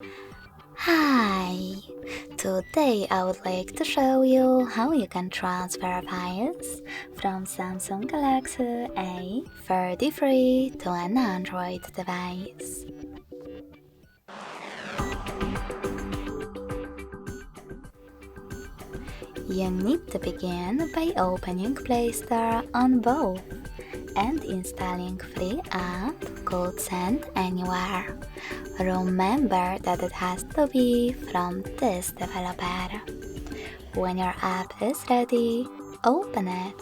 Hi! Today I would like to show you how you can transfer files from Samsung Galaxy A34 to an Android device. You need to begin by opening Play Store on both and installing free app called Send Anywhere. Remember that it has to be from this developer. When your app is ready, open it.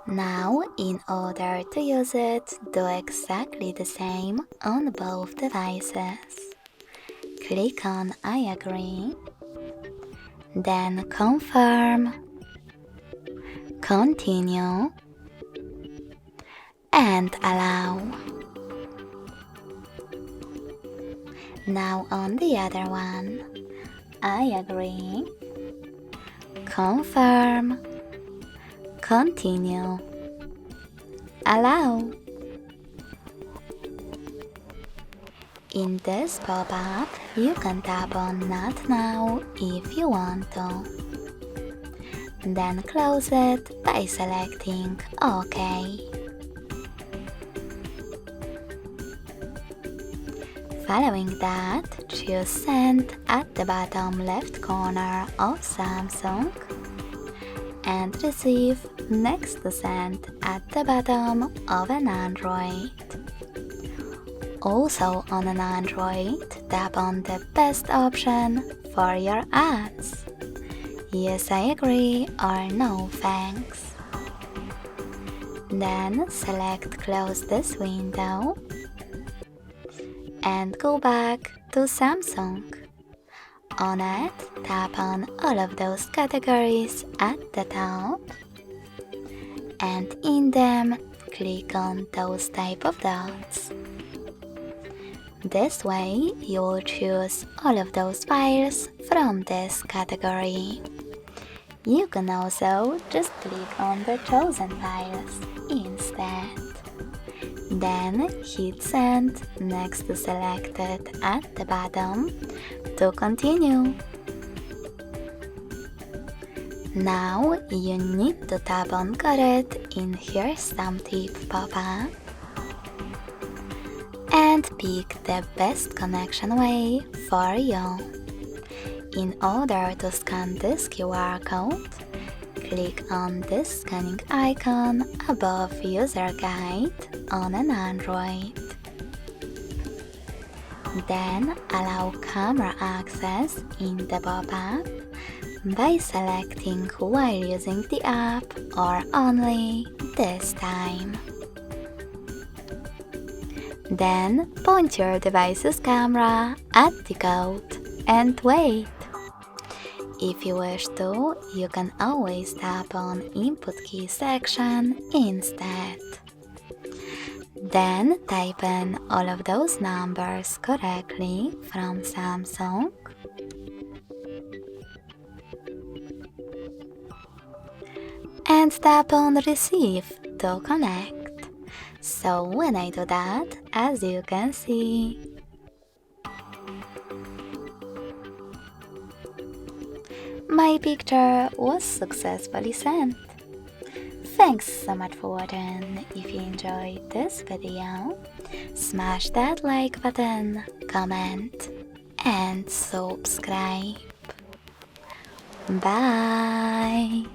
Now, in order to use it, do exactly the same on both devices. Click on I agree, then confirm, continue, and allow. Now on the other one, I agree, confirm, continue, allow. In this pop-up, you can tap on Not Now if you want to. Then close it by selecting OK. Following that, choose Send at the bottom left corner of Samsung and Receive next to Send at the bottom of an Android. Also on an Android, tap on the best option for your ads. Yes, I agree or no thanks. Then select Close this window and go back to Samsung. On it, tap on all of those categories at the top and in them, click on those type of dots. This way, you will choose all of those files from this category. You can also just click on the chosen files instead. Then hit Send next to Selected at the bottom to continue. Now you need to tap on Got It in Here's Some Tip pop-up and pick the best connection way for you. In order to scan this QR code, click on this scanning icon above User Guide on an Android. Then allow camera access in the pop-up by selecting while using the app or only this time. Then point your device's camera at the code and wait. If you wish to, you can always tap on Input Key section instead. Then type in all of those numbers correctly from Samsung and tap on Receive to connect. So when I do that, as you can see, my picture was successfully sent. Thanks so much for watching. If you enjoyed this video, smash that like button, comment, and subscribe. Bye!